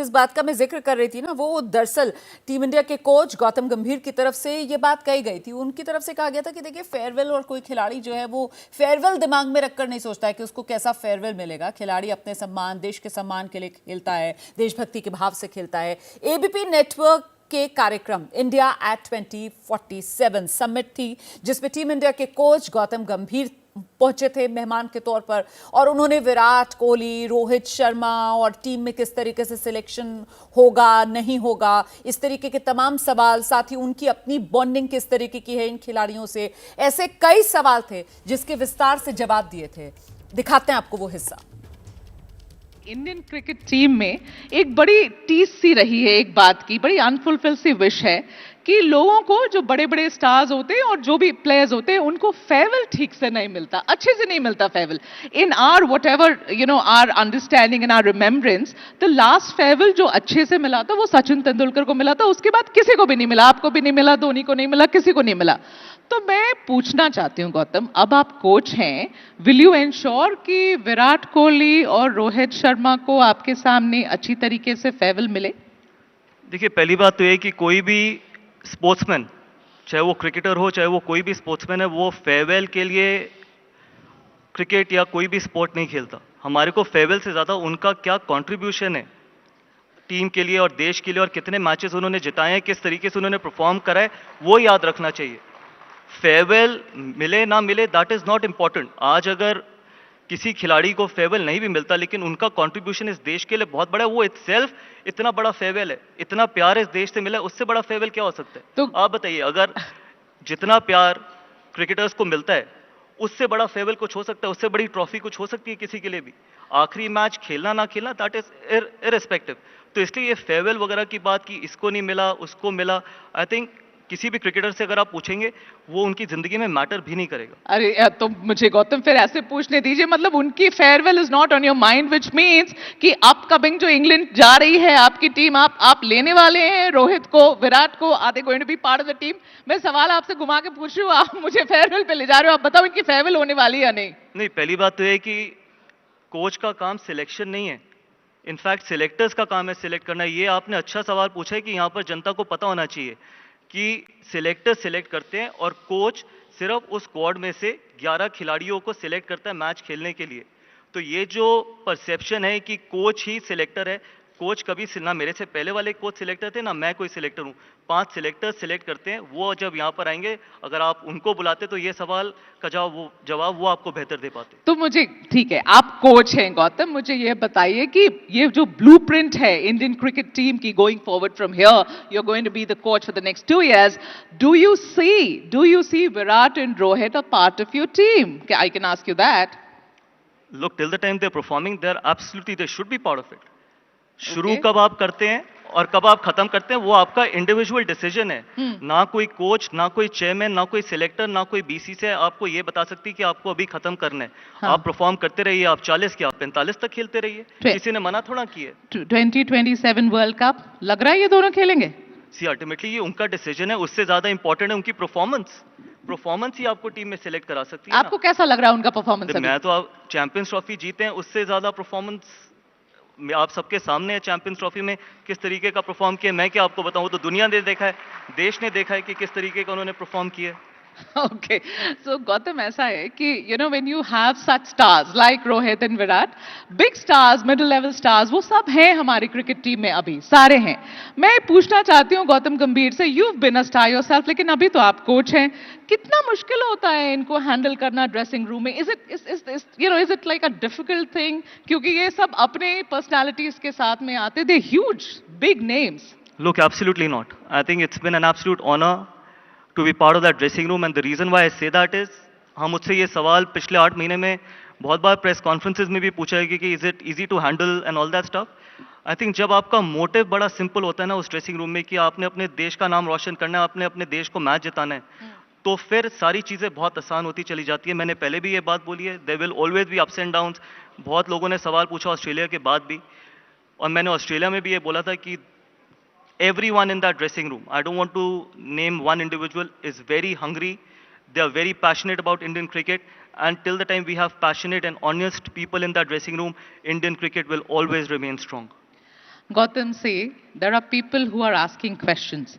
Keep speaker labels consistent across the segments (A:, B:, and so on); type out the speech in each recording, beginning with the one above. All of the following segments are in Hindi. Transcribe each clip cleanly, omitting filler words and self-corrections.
A: जिस बात का मैं जिक्र कर रही थी ना, वो दरअसल टीम इंडिया के कोच गौतम गंभीर की तरफ से ये बात कही गई थी। उनकी तरफ से कहा गया था कि देखिए, फेयरवेल और कोई खिलाड़ी जो है वो फेयरवेल दिमाग में रखकर नहीं सोचता है कि उसको कैसा फेयरवेल मिलेगा। खिलाड़ी अपने सम्मान, देश के सम्मान के लिए खेलता है, देशभक्ति के भाव से खेलता है। एबीपी नेटवर्क के कार्यक्रम इंडिया एट 2047 समिट थी, जिसमें टीम इंडिया के कोच गौतम गंभीर पहुंचे थे मेहमान के तौर पर, और उन्होंने विराट कोहली, रोहित शर्मा और टीम में किस तरीके से सिलेक्शन होगा नहीं होगा, इस तरीके के तमाम सवाल, साथ ही उनकी अपनी बॉन्डिंग किस तरीके की है इन खिलाड़ियों से, ऐसे कई सवाल थे जिसके विस्तार से जवाब दिए थे। दिखाते हैं आपको वो हिस्सा।
B: इंडियन क्रिकेट टीम में एक बड़ी टीस सी रही है, एक बात की बड़ी अनफुलफिल सी विश है कि लोगों को, जो बड़े बड़े स्टार्स होते हैं और जो भी प्लेयर्स होते हैं, उनको फेयरवेल ठीक से नहीं मिलता, अच्छे से नहीं मिलता farewell. In our whatever our understanding, in our remembrance, the last farewell जो अच्छे से मिला था वो सचिन तेंदुलकर को मिला था। उसके बाद किसी को भी नहीं मिला, आपको भी नहीं मिला, धोनी को नहीं मिला, किसी को नहीं मिला। तो मैं पूछना चाहती हूं गौतम, अब आप कोच हैं, विल यू एंश्योर कि विराट कोहली और रोहित शर्मा को आपके सामने अच्छी तरीके से फेयरवेल मिले?
C: देखिए, पहली बात तो ये कि कोई भी स्पोर्ट्समैन, चाहे वो क्रिकेटर हो, चाहे वो कोई भी स्पोर्ट्समैन है, वो फेयरवेल के लिए क्रिकेट या कोई भी स्पोर्ट नहीं खेलता। हमारे को फेयरवेल से ज़्यादा उनका क्या कंट्रीब्यूशन है टीम के लिए और देश के लिए, और कितने मैचेस उन्होंने जिताए हैं, किस तरीके से उन्होंने परफॉर्म करा है, वो याद रखना चाहिए। फेयरवेल मिले ना मिले, दैट इज़ नॉट इम्पॉर्टेंट। आज अगर किसी खिलाड़ी को फेयरवेल नहीं भी मिलता, लेकिन उनका कंट्रीब्यूशन इस देश के लिए बहुत बड़ा है, वो इटसेल्फ इतना बड़ा फेयरवेल है, इतना प्यार इस देश से मिला है, उससे बड़ा फेयरवेल क्या हो सकता है? तो आप बताइए, अगर जितना प्यार क्रिकेटर्स को मिलता है, उससे बड़ा फेयरवेल कुछ हो सकता है? उससे बड़ी ट्रॉफी कुछ हो सकती है किसी के लिए भी? आखिरी मैच खेलना ना खेलना, दैट इज इररिस्पेक्टिव। तो इसलिए ये फेयरवेल वगैरह की बात की, इसको नहीं मिला, उसको मिला, आई थिंक किसी भी क्रिकेटर से अगर आप पूछेंगे, वो उनकी जिंदगी में मैटर भी नहीं करेगा।
B: अरे तो मुझे गौतम फिर ऐसे पूछने दीजिए, मतलब उनकी farewell is not on your mind, which means कि अपकमिंग जो इंग्लैंड जा रही है आपकी टीम, आप लेने वाले हैं रोहित को, विराट को, are they going to be part of the team? मैं सवाल आपसे घुमा के पूछ रही हूँ, आप मुझे फेयरवेल पे ले जा रहे हो, आप बताओ इनकी फेयरवेल होने वाली है या नहीं?
C: नहीं, पहली बात तो है कि कोच का काम सिलेक्शन नहीं है, इनफैक्ट सिलेक्टर्स का काम है सिलेक्ट करना। ये आपने अच्छा सवाल पूछा है कि यहाँ पर जनता को पता होना चाहिए कि सिलेक्टर सिलेक्ट करते हैं और कोच सिर्फ उस स्क्वाड में से 11 खिलाड़ियों को सिलेक्ट करता है मैच खेलने के लिए। तो ये जो परसेप्शन है कि कोच ही सिलेक्टर है, कोच कभी ना मेरे से पहले वाले कोच सिलेक्टर थे, ना मैं कोई सिलेक्टर हूँ। 5 सिलेक्टर सिलेक्ट करते हैं, वो जब यहाँ पर आएंगे, अगर आप उनको बुलाते तो ये सवाल का जवाब वो आपको बेहतर दे पाते।
B: तो मुझे, ठीक है, आप कोच हैं गौतम, मुझे ये बताइए कि ये जो ब्लूप्रिंट है इंडियन क्रिकेट टीम की going forward from here, you are going to be the coach for the next 2 years, do you see Virat and Rohit a part of your team? I can ask you that.
C: Look, till the time they're performing, they should be part of it. शुरू कब आप करते हैं और कब आप खत्म करते हैं, वो आपका इंडिविजुअल डिसीजन है। ना कोई कोच, ना कोई चेयरमैन, ना कोई सिलेक्टर, ना कोई बीसी से आपको ये बता सकती कि आपको अभी खत्म करना है। हाँ। आप परफॉर्म करते रहिए, आप 40 के, आप 45 तक खेलते रहिए, किसी ने मना थोड़ा किया।
B: 2027 वर्ल्ड कप लग रहा है ये दोनों खेलेंगे?
C: सी अल्टीमेटली ये उनका डिसीजन है, उससे ज्यादा इंपॉर्टेंट है उनकी परफॉर्मेंस ही आपको टीम में सिलेक्ट करा सकती है।
B: आपको कैसा लग रहा है उनका परफॉर्मेंस?
C: मैं तो आप चैंपियंस ट्रॉफी जीते हैं, उससे ज्यादा परफॉर्मेंस आप सबके सामने है। चैंपियंस ट्रॉफी में किस तरीके का परफॉर्म किया, मैं क्या आपको बताऊं? तो दुनिया ने देखा है, देश ने देखा है कि किस तरीके का उन्होंने परफॉर्म किया।
B: Okay, so गौतम, ऐसा है कि when you have such stars like Rohit and Virat, big stars, middle level stars, वो सब हैं हमारी क्रिकेट टीम में, अभी सारे हैं। मैं पूछना चाहती हूँ गौतम गंभीर से, you've been a star yourself, लेकिन अभी तो आप कोच हैं, कितना मुश्किल होता है इनको हैंडल करना ड्रेसिंग रूम में? is it like a difficult thing? क्योंकि ये सब अपने पर्सनालिटीज के साथ में आते, they huge big names.
C: Look, absolutely not. I think it's been an absolute honor to be part of that dressing room, and the reason why I say that is, हम मुझसे ये सवाल पिछले 8 महीने में बहुत बार प्रेस कॉन्फ्रेंसेज में भी पूछा है कि is it easy to handle and all that stuff. I think जब आपका मोटिव बड़ा सिंपल होता है ना उस ड्रेसिंग रूम में कि आपने अपने देश का नाम रोशन करना है, आपने अपने देश को मैच जिताना है, तो फिर सारी चीज़ें बहुत आसान होती चली जाती है। मैंने पहले भी ये बात बोली है, there will always be ups and downs. बहुत लोगों ने सवाल पूछा ऑस्ट्रेलिया के बाद भी, और मैंने ऑस्ट्रेलिया में भी ये बोला था कि everyone in that dressing room, I don't want to name one individual, is very hungry. They are very passionate about Indian cricket, and till the time we have passionate and honest people in that dressing room, Indian cricket will always remain strong.
B: Gautam से there are people who are asking questions.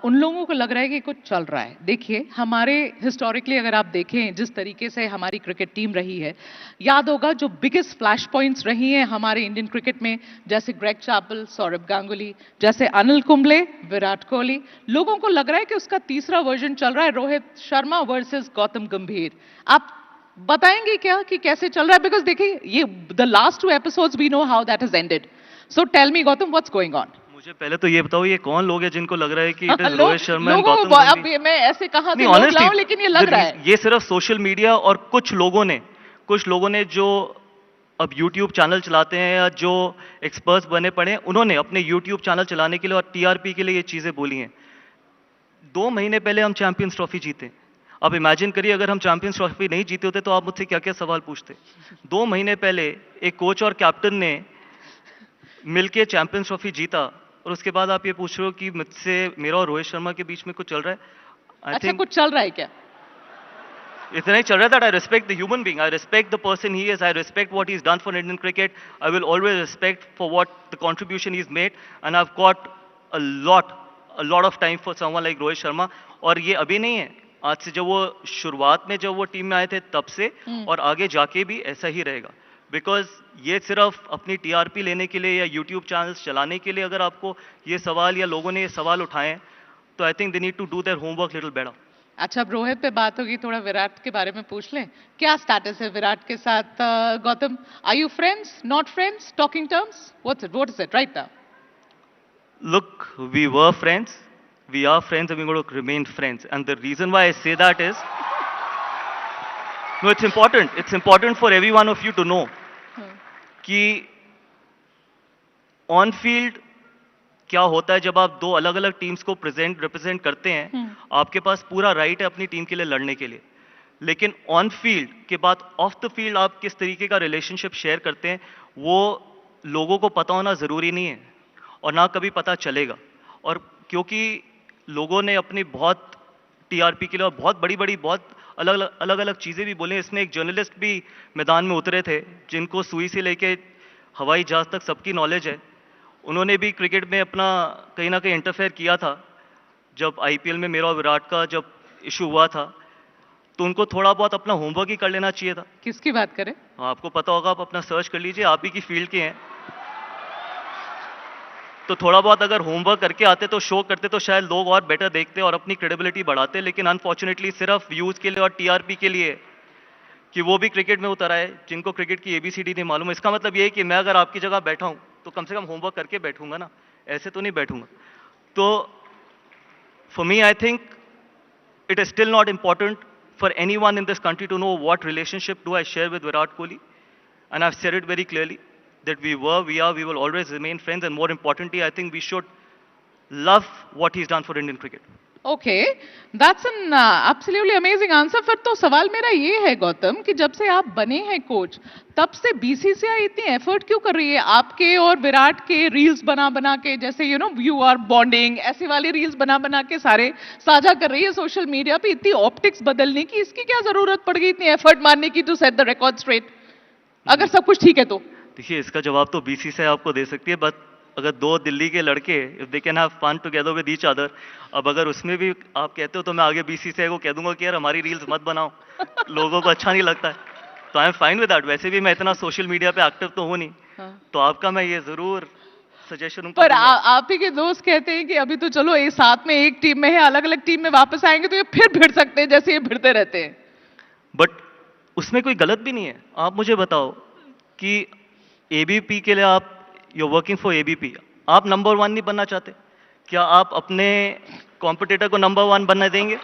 B: उन लोगों को लग रहा है कि कुछ चल रहा है। देखिए, हमारे हिस्टोरिकली अगर आप देखें जिस तरीके से हमारी क्रिकेट टीम रही है, याद होगा जो बिगेस्ट फ्लैश पॉइंट्स रही हैं हमारे इंडियन क्रिकेट में, जैसे ग्रेग चैपल, सौरभ गांगुली, जैसे अनिल कुंबले, विराट कोहली। लोगों को लग रहा है कि उसका तीसरा वर्जन चल रहा है, रोहित शर्मा वर्सेस गौतम गंभीर। आप बताएंगे क्या कि कैसे चल रहा है? बिकॉज देखिए, ये the last 2 episodes we know how that has ended. So tell me Gautam, what's going on?
C: मुझे पहले तो ये बताओ, ये कौन लोग हैं जिनको लग रहा है कि इट इज
B: लोग-
C: रोहित शर्मा एंड
B: लोगों
C: गौतम
B: को अब
C: गंभीर?
B: मैं ऐसे कहा
C: नहीं,
B: लोग
C: honestly,
B: लाऊं, लेकिन ये लग रहा है।
C: ये सिर्फ सोशल मीडिया और कुछ लोगों ने जो अब YouTube चैनल चलाते हैं या जो एक्सपर्ट्स बने पड़े हैं, उन्होंने अपने YouTube चैनल चलाने के लिए और TRP के लिए ये चीजें बोली हैं। 2 महीने पहले हम चैंपियंस ट्रॉफी जीते। अब इमेजिन करिए, अगर हम चैंपियंस ट्रॉफी नहीं जीते होते तो आप मुझसे क्या क्या सवाल पूछते। 2 महीने पहले एक कोच और कैप्टन ने मिलके चैंपियंस ट्रॉफी जीता, और उसके बाद आप ये पूछ रहे हो कि मुझसे, मेरा और रोहित शर्मा के बीच में कुछ चल रहा है। आई
B: अच्छा,
C: थिंक
B: कुछ चल रहा है क्या?
C: इतना ही चल रहा है that I respect the human being, I respect the person he is, I respect what he's done for Indian cricket, I will always respect for what the contribution he's made, and I've got a lot of time for someone like Rohit Sharma. और ये अभी नहीं है, आज से जब वो शुरुआत में जब वो टीम में आए थे तब से, और आगे जाके भी ऐसा ही रहेगा। बिकॉज ये सिर्फ अपनी TRP लेने के लिए या यूट्यूब चैनल्स चलाने के लिए अगर आपको ये सवाल या लोगों ने ये सवाल उठाए हैं, तो I think they need to do their homework little better.
B: अच्छा, अब रोहित पे बात होगी, थोड़ा विराट के बारे में पूछ लें। क्या स्टेटस है विराट के साथ? Gautam, are you friends, not friends, talking terms, what is it right now?
C: Look, we were friends, we are friends, and we're going to remain friends. And the reason why I say that is, no, it's important. It's important for every one of you to know कि ऑन फील्ड क्या होता है जब आप 2 अलग अलग टीम्स को रिप्रेजेंट करते हैं। आपके पास पूरा राइट है अपनी टीम के लिए लड़ने के लिए, लेकिन ऑन फील्ड के बाद ऑफ द फील्ड आप किस तरीके का रिलेशनशिप शेयर करते हैं वो लोगों को पता होना ज़रूरी नहीं है, और ना कभी पता चलेगा। और क्योंकि लोगों ने अपनी बहुत TRP के लिए बहुत बड़ी बहुत अलग अलग चीज़ें भी बोली। इसमें एक जर्नलिस्ट भी मैदान में उतरे थे जिनको सुई से लेके हवाई जहाज़ तक सबकी नॉलेज है। उन्होंने भी क्रिकेट में अपना कहीं ना कहीं इंटरफेयर किया था। जब IPL में मेरा और विराट का जब इशू हुआ था, तो उनको थोड़ा बहुत अपना होमवर्क ही कर लेना चाहिए था।
B: किसकी बात करें?
C: आपको पता होगा, आप अपना सर्च कर लीजिए, आप ही की फील्ड के हैं, तो थोड़ा बहुत अगर होमवर्क करके आते तो शो करते तो शायद लोग और बेटर देखते और अपनी क्रेडिबिलिटी बढ़ाते। लेकिन अनफॉर्चुनेटली सिर्फ व्यूज के लिए और TRP के लिए कि वो भी क्रिकेट में उतर आए जिनको क्रिकेट की ABCD नहीं मालूम। इसका मतलब ये है कि मैं अगर आपकी जगह बैठा हूं तो कम से कम होमवर्क करके बैठूंगा ना, ऐसे तो नहीं बैठूंगा। तो for me I think it is still not important for anyone in this country to know what relationship do I share with Virat Kohli, and I've said it very clearly that we will always remain friends, and more importantly, I think we should love what he's done for Indian cricket.
B: Okay, that's an absolutely amazing answer. फिर तो सवाल मेरा ये है गौतम कि जब से आप बने हैं कोच, तब से BCCI इतनी एफर्ट क्यों कर रही है आपके और विराट के रील्स बना बना के, जैसे यू आर बॉन्डिंग, ऐसे वाली रील्स बना बना के सारे साझा कर रही है सोशल मीडिया पे, इतनी ऑप्टिक्स बदलने की इसकी क्या जरूरत पड़ गई, इतनी एफर्ट मारने की to set the record straight, अगर सब कुछ ठीक है तो?
C: देखिए, इसका जवाब तो BCCI आपको दे सकती है, बट अगर 2 दिल्ली के लड़के if they can have fun together with each other, अब अगर उसमें भी आप कहते हो तो मैं आगे BCCI को कह दूंगा कि यार हमारी रील्स मत बनाओ, लोगों को अच्छा नहीं लगता है, तो I am fine with that. वैसे भी मैं इतना सोशल मीडिया पे एक्टिव तो हूँ नहीं, तो आपका मैं ये जरूर सजेशन
B: पर आप ही के दोस्त कहते हैं कि अभी तो चलो ये साथ में एक टीम में है, अलग अलग टीम में वापस आएंगे तो ये फिर भिड़ सकते हैं जैसे ये भिड़ते रहते हैं।
C: बट उसमें कोई गलत भी नहीं है। आप मुझे बताओ कि ABP के लिए आप यू वर्किंग फॉर ABP, आप नंबर 1 नहीं बनना चाहते? क्या आप अपने कॉम्पिटिटर को नंबर 1 बनने देंगे?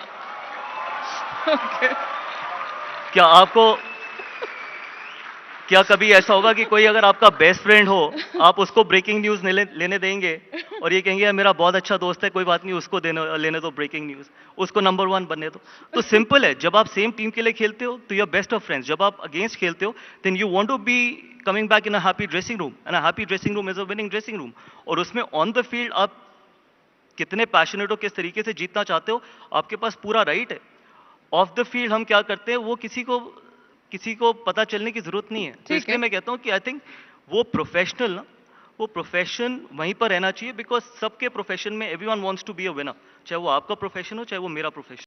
C: क्या कभी ऐसा होगा कि कोई अगर आपका बेस्ट फ्रेंड हो, आप उसको ब्रेकिंग न्यूज लेने देंगे और ये कहेंगे यार मेरा बहुत अच्छा दोस्त है, कोई बात नहीं, उसको लेने दो ब्रेकिंग न्यूज, उसको नंबर 1 बनने दो? तो सिंपल है, जब आप सेम टीम के लिए खेलते हो तो you are best of friends. जब आप अगेंस्ट खेलते हो then you want to be coming back in a happy dressing room, and a happy dressing room is a winning dressing room. और उसमें ऑन द फील्ड आप कितने पैशनेट हो, किस तरीके से जीतना चाहते हो, आपके पास पूरा राइट है। ऑफ द फील्ड हम क्या करते हैं वो किसी को पता चलने की जरूरत नहीं है। तो इसलिए मैं कहता हूं कि आई थिंक वो प्रोफेशनल ना, वो प्रोफेशन वहीं पर रहना चाहिए, बिकॉज सबके प्रोफेशन में everyone wants to be a winner, चाहे वो आपका प्रोफेशन हो चाहे वो मेरा प्रोफेशन।